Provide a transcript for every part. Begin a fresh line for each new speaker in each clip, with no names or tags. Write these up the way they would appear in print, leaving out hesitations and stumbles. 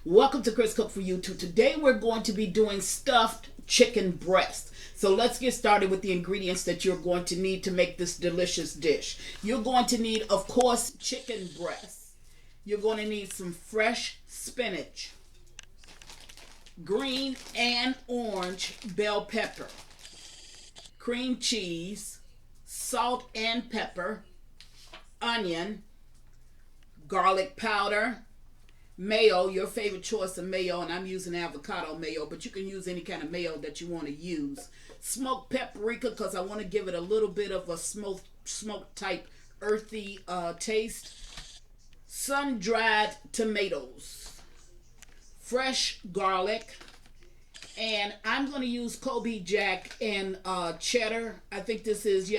Welcome to Chris Cook for YouTube. Today we're going to be doing stuffed chicken breast. So let's get started with the ingredients that you're going to need to make this delicious dish. You're going to need, of course, chicken breast. You're going to need some fresh spinach, green and orange bell pepper, cream cheese, salt and pepper, onion, garlic powder, mayo, your favorite choice of mayo, and I'm using avocado mayo, but you can use any kind of mayo that you want to use. Smoked paprika, because I want to give it a little bit of a smoke type earthy taste. Sun-dried tomatoes, fresh garlic, and I'm going to use Kobe Jack and cheddar. I think this is,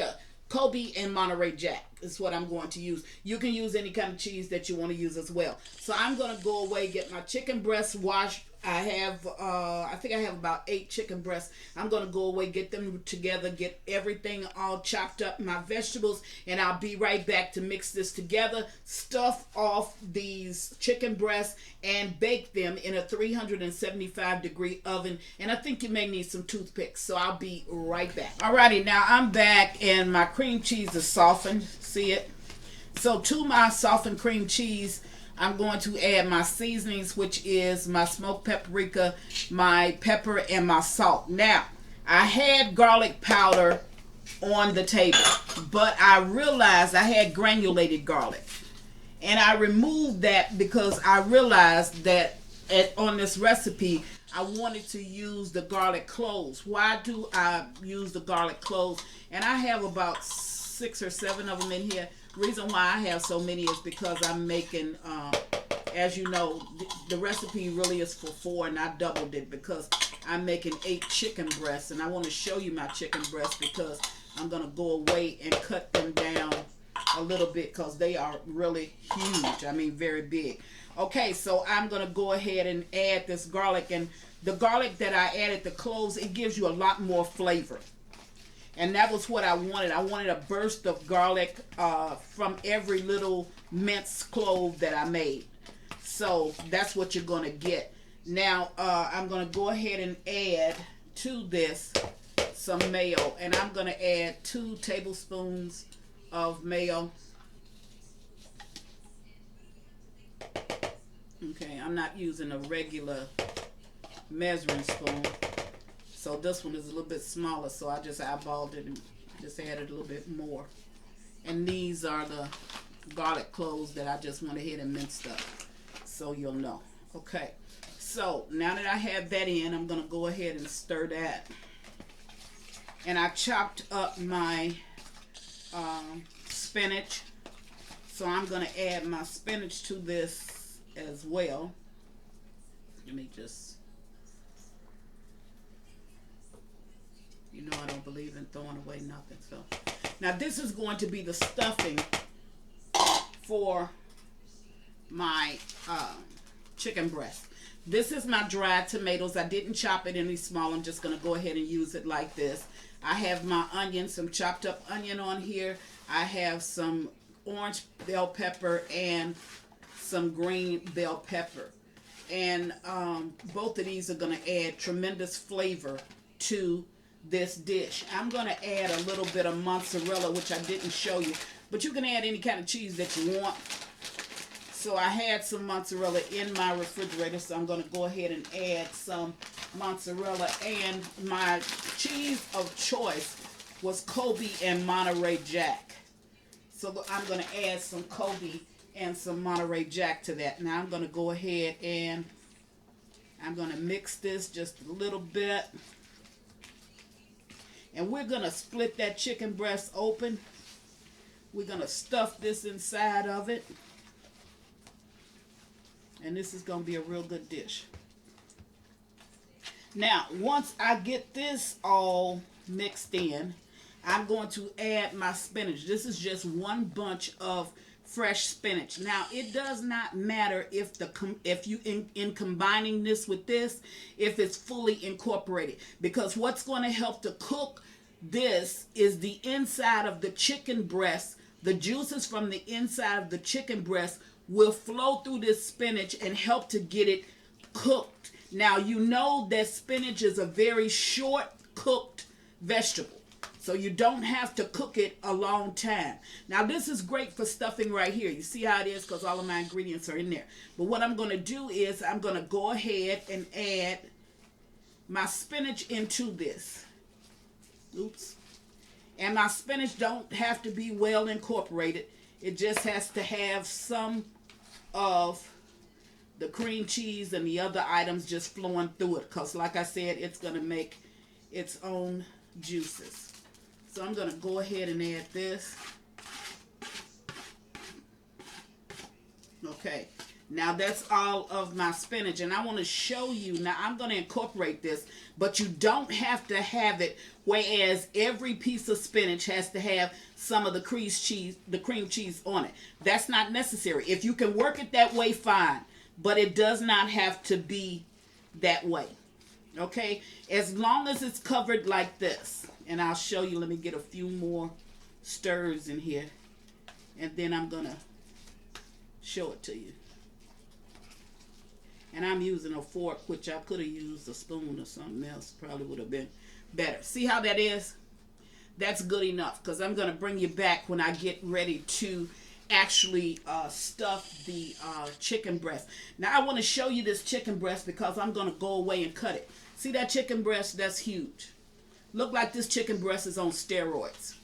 Kobe and Monterey Jack is what I'm going to use. You can use any kind of cheese that you want to use as well. So I'm going to go away, get my chicken breasts washed. I have, I think I have about 8 chicken breasts. I'm going to go away, get them together, get everything all chopped up, my vegetables, and I'll be right back to mix this together, stuff off these chicken breasts, and bake them in a 375-degree oven. And I think you may need some toothpicks, so I'll be right back. Alrighty, now I'm back, and my cream cheese is softened. See it? So to my softened cream cheese, I'm going to add my seasonings, which is my smoked paprika, my pepper, and my salt. Now, I had garlic powder on the table, but I realized I had granulated garlic. And I removed that because I realized that on this recipe, I wanted to use the garlic cloves. Why do I use the garlic cloves? And I have about 6 or 7 of them in here. Reason why I have so many is because I'm making, as you know, the recipe really is for 4, and I doubled it because I'm making 8 chicken breasts, and I want to show you my chicken breasts because I'm going to go away and cut them down a little bit because they are really huge. I mean, very big. Okay, so I'm going to go ahead and add this garlic, and the garlic that I added, the cloves, it gives you a lot more flavor. And that was what I wanted. I wanted a burst of garlic from every little minced clove that I made. So that's what you're going to get. Now I'm going to go ahead and add to this some mayo. And I'm going to add 2 tablespoons of mayo. Okay, I'm not using a regular measuring spoon. So this one is a little bit smaller, so I just eyeballed it and just added a little bit more. And these are the garlic cloves that I just went ahead and minced up, so you'll know. Okay, so now that I have that in, I'm going to go ahead and stir that. And I chopped up my spinach, so I'm going to add my spinach to this as well. Let me just... You know I don't believe in throwing away nothing. So now this is going to be the stuffing for my chicken breast. This is my dried tomatoes. I didn't chop it any small. I'm just going to go ahead and use it like this. I have my onion, some chopped up onion on here. I have some orange bell pepper and some green bell pepper. And both of these are going to add tremendous flavor to this dish. I'm going to add a little bit of mozzarella, which I didn't show you, but you can add any kind of cheese that you want. So I had some mozzarella in my refrigerator, so I'm going to go ahead and add some mozzarella. And my cheese of choice was Kobe and Monterey Jack. So I'm going to add some Kobe and some Monterey Jack to that. Now I'm going to go ahead and I'm going to mix this just a little bit. And we're going to split that chicken breast open. We're going to stuff this inside of it. And this is going to be a real good dish. Now, once I get this all mixed in, I'm going to add my spinach. This is just one bunch of fresh spinach. Now, it does not matter if you in combining this with this, if it's fully incorporated, because what's going to help to cook this is the inside of the chicken breast. The juices from the inside of the chicken breast will flow through this spinach and help to get it cooked. Now, you know that spinach is a very short cooked vegetable. So you don't have to cook it a long time. Now, this is great for stuffing right here. You see how it is because all of my ingredients are in there. But what I'm going to do is I'm going to go ahead and add my spinach into this. Oops. And my spinach don't have to be well incorporated. It just has to have some of the cream cheese and the other items just flowing through it. Because like I said, it's going to make its own juices. So I'm going to go ahead and add this. Okay. Now that's all of my spinach. And I want to show you. Now I'm going to incorporate this. But you don't have to have it. Whereas every piece of spinach has to have some of the cream cheese on it. That's not necessary. If you can work it that way, fine. But it does not have to be that way. Okay? As long as it's covered like this. And I'll show you. Let me get a few more stirs in here. And then I'm going to show it to you. And I'm using a fork, which I could have used a spoon or something else. Probably would have been better. See how that is? That's good enough. Because I'm going to bring you back when I get ready to actually stuff the chicken breast. Now I want to show you this chicken breast because I'm going to go away and cut it. See that chicken breast? That's huge. Look like this chicken breast is on steroids.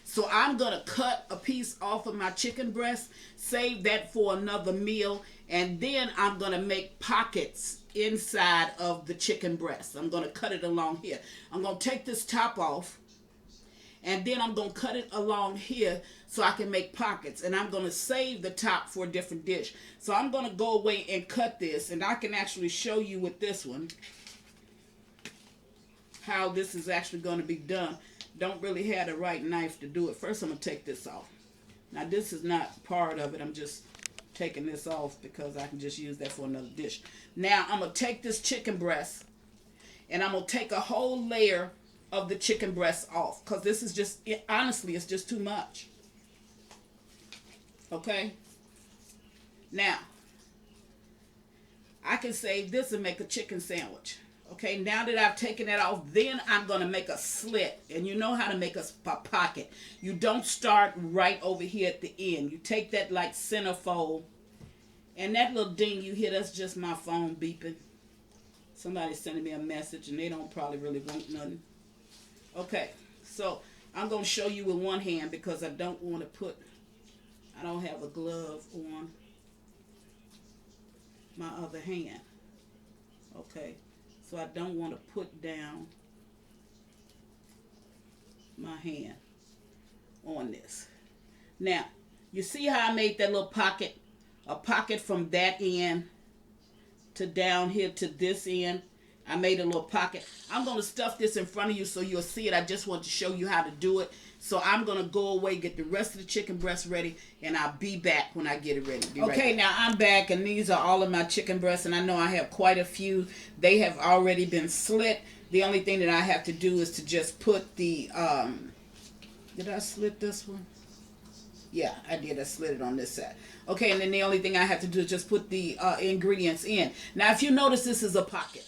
So I'm going to cut a piece off of my chicken breast, save that for another meal, and then I'm going to make pockets inside of the chicken breast. I'm going to cut it along here. I'm going to take this top off, and then I'm going to cut it along here so I can make pockets. And I'm going to save the top for a different dish. So I'm going to go away and cut this, and I can actually show you with this one how this is actually going to be done. Don't really have the right knife to do it. First, I'm going to take this off. Now, this is not part of it. I'm just taking this off because I can just use that for another dish. Now, I'm going to take this chicken breast, and I'm going to take a whole layer of the chicken breast off because this is just, honestly, it's just too much. Okay? Now, I can save this and make a chicken sandwich. Okay, now that I've taken that off, then I'm going to make a slit. And you know how to make a pocket. You don't start right over here at the end. You take that like centerfold. And that little ding you hear, that's just my phone beeping. Somebody's sending me a message and they don't probably really want nothing. Okay, so I'm going to show you with one hand because I don't want to put, I don't have a glove on my other hand. Okay. So I don't want to put down my hand on this. Now, you see how I made that little pocket? A pocket from that end to down here to this end. I made a little pocket. I'm going to stuff this in front of you so you'll see it. I just want to show you how to do it. So I'm going to go away, get the rest of the chicken breast ready, and I'll be back when I get it ready. Okay, now I'm back, and these are all of my chicken breasts, and I know I have quite a few. They have already been slit. The only thing that I have to do is to just put the, did I slit this one? Yeah, I did. I slit it on this side. Okay, and then the only thing I have to do is just put the ingredients in. Now, if you notice, this is a pocket.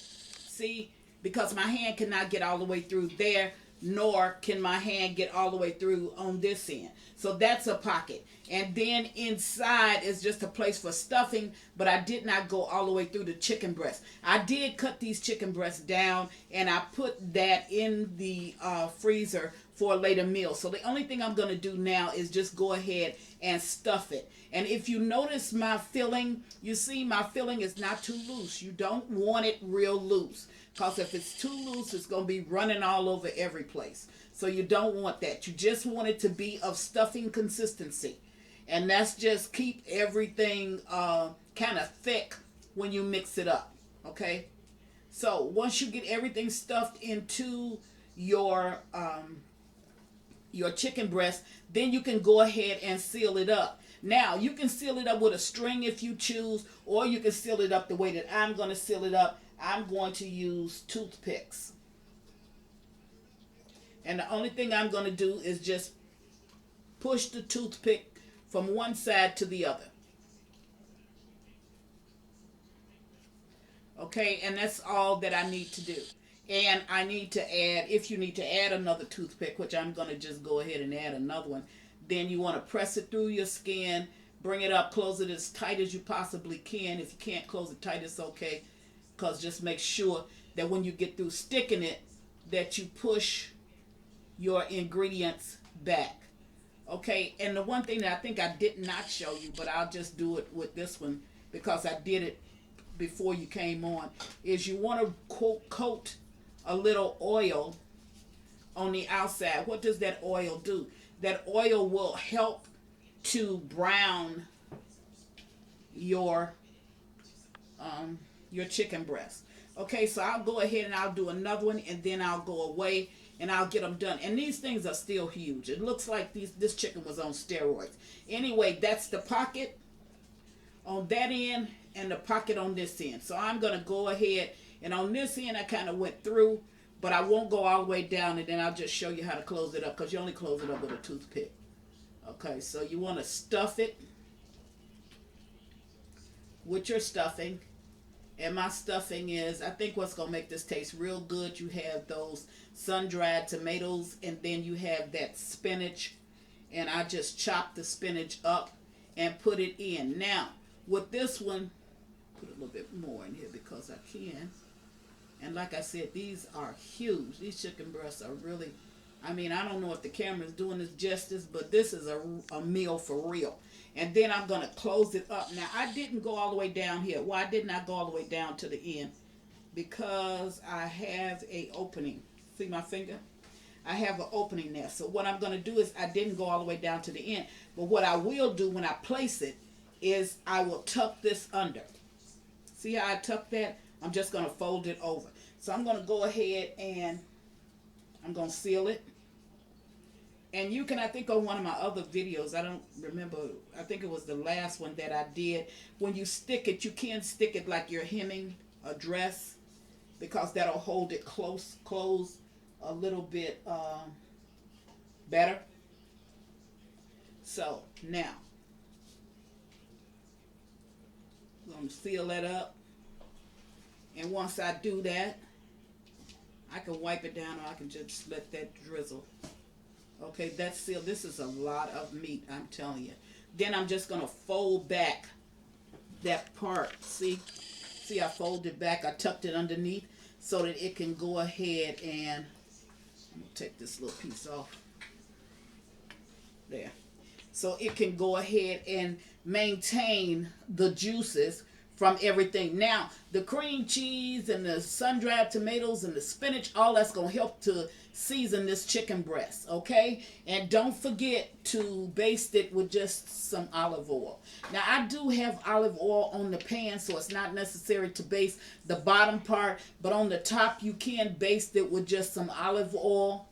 See? Because my hand cannot get all the way through there, nor can my hand get all the way through on this end. So that's a pocket. And then inside is just a place for stuffing, but I did not go all the way through the chicken breast. I did cut these chicken breasts down, and I put that in the freezer for a later meal. So the only thing I'm going to do now is just go ahead and stuff it. And if you notice my filling, you see my filling is not too loose. You don't want it real loose. Because if it's too loose, it's going to be running all over every place. So you don't want that. You just want it to be of stuffing consistency. And that's just keep everything kind of thick when you mix it up. Okay? So once you get everything stuffed into your chicken breast, then you can go ahead and seal it up. Now, you can seal it up with a string if you choose, or you can seal it up the way that I'm going to seal it up. I'm going to use toothpicks. And the only thing I'm going to do is just push the toothpick from one side to the other. Okay, and that's all that I need to do. And I need to add, if you need to add another toothpick, which I'm going to just go ahead and add another one, then you want to press it through your skin, bring it up, close it as tight as you possibly can. If you can't close it tight, it's okay, because just make sure that when you get through sticking it, that you push your ingredients back. Okay, and the one thing that I think I did not show you, but I'll just do it with this one because I did it before you came on, is you want to coat a little oil on the outside. What does that oil do? That oil will help to brown your chicken breast. Okay, so I'll go ahead and I'll do another one, and then I'll go away and I'll get them done. And these things are still huge. It looks like this chicken was on steroids. Anyway, that's the pocket on that end and the pocket on this end. So I'm going to go ahead, and on this end I kind of went through, but I won't go all the way down, and then I'll just show you how to close it up, because you only close it up with a toothpick. Okay, so you want to stuff it with your stuffing. And my stuffing is, I think what's going to make this taste real good, you have those sun-dried tomatoes, and then you have that spinach. And I just chop the spinach up and put it in. Now, with this one, put a little bit more in here because I can. And like I said, these are huge. These chicken breasts are really, I mean, I don't know if the camera is doing this justice, but this is a meal for real. And then I'm going to close it up. Now, I didn't go all the way down here. Why didn't I go all the way down to the end? Because I have a opening. See my finger? I have an opening there. So what I'm going to do is, I didn't go all the way down to the end. But what I will do when I place it is I will tuck this under. See how I tuck that? I'm just going to fold it over. So I'm going to go ahead and I'm going to seal it. And you can, I think on one of my other videos, I don't remember, I think it was the last one that I did, when you stick it, you can stick it like you're hemming a dress, because that'll hold it close a little bit better. So now, I'm going to seal that up. And once I do that, I can wipe it down, or I can just let that drizzle. Okay, that's sealed. This is a lot of meat, I'm telling you. Then I'm just going to fold back that part. See, I folded back. I tucked it underneath so that it can go ahead and, I'm going to take this little piece off. There. So it can go ahead and maintain the juices from everything. Now, the cream cheese and the sun-dried tomatoes and the spinach, all that's going to help to season this chicken breast, okay? And don't forget to baste it with just some olive oil. Now, I do have olive oil on the pan, so it's not necessary to baste the bottom part, but on the top, you can baste it with just some olive oil,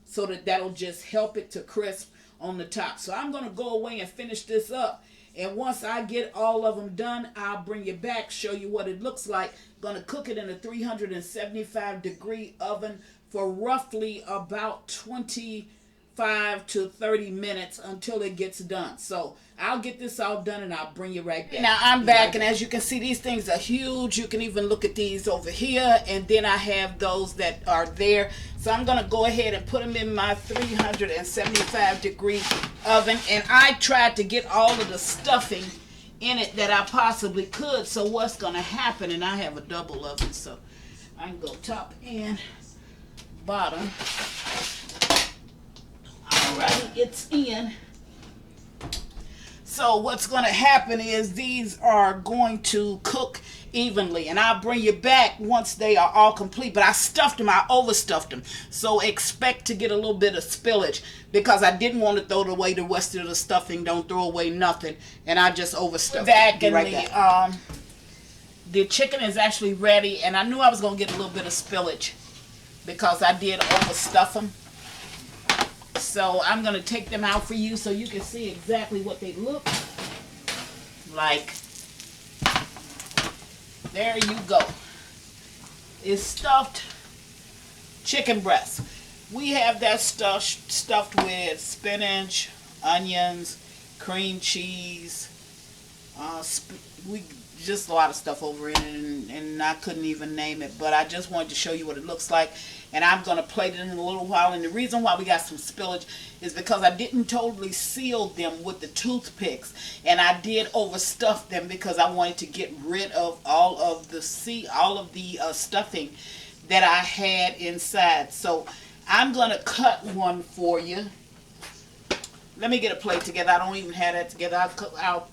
so that'll just help it to crisp on the top. So I'm going to go away and finish this up. And once I get all of them done, I'll bring you back, show you what it looks like. Going to cook it in a 375-degree oven for roughly about 25 to 30 minutes until it gets done. So I'll get this all done and I'll bring you right back. Now I'm back, and as you can see, these things are huge. You can even look at these over here, and then I have those that are there. So I'm going to go ahead and put them in my 375-degree oven. And I tried to get all of the stuffing in it that I possibly could. So what's going to happen, and I have a double oven, so I can go top and bottom. Alrighty, it's in. So what's going to happen is these are going to cook evenly, and I'll bring you back once they are all complete. But I stuffed them, I overstuffed them, so expect to get a little bit of spillage, because I didn't want to throw away the rest of the stuffing. Don't throw away nothing. And I just overstuffed it. And the chicken is actually ready, and I knew I was going to get a little bit of spillage because I did overstuff them. So I'm going to take them out for you so you can see exactly what they look like. There you go. It's stuffed chicken breast. We have that stuffed with spinach, onions, cream cheese. We just a lot of stuff over it, and I couldn't even name it, but I just wanted to show you what it looks like. And I'm going to plate it in a little while. And the reason why we got some spillage is because I didn't totally seal them with the toothpicks, and I did overstuff them because I wanted to get rid of all of the stuffing that I had inside. So I'm going to cut one for you. Let me get a plate together. I don't even have that together. I'll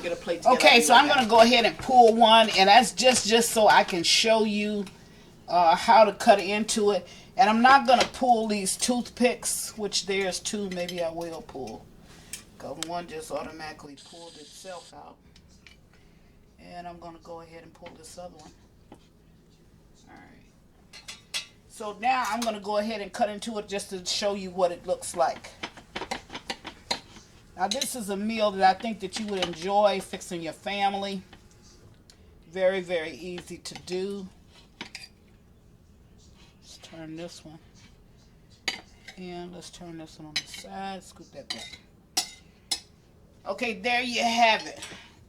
get a plate together. Okay, so I'm going to go ahead and pull one, and that's just so I can show you how to cut into it. And I'm not going to pull these toothpicks, which there's two. Maybe I will pull, because one just automatically pulled itself out. And I'm going to go ahead and pull this other one. Alright. So now I'm going to go ahead and cut into it just to show you what it looks like. Now this is a meal that I think that you would enjoy fixing your family. Very, very easy to do. Let's turn this one. And let's turn this one on the side. Scoop that back. Okay, there you have it.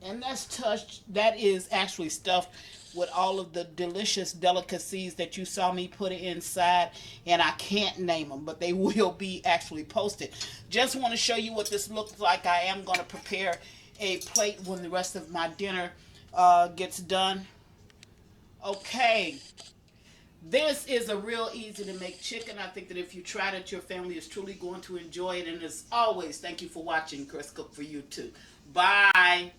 And that is actually stuffed with all of the delicious delicacies that you saw me put inside, and I can't name them, but they will be actually posted. Just want to show you what this looks like. I am going to prepare a plate when the rest of my dinner gets done. Okay, this is a real easy to make chicken. I think that if you tried it, your family is truly going to enjoy it. And as always, thank you for watching. Chris Cook for you too. Bye.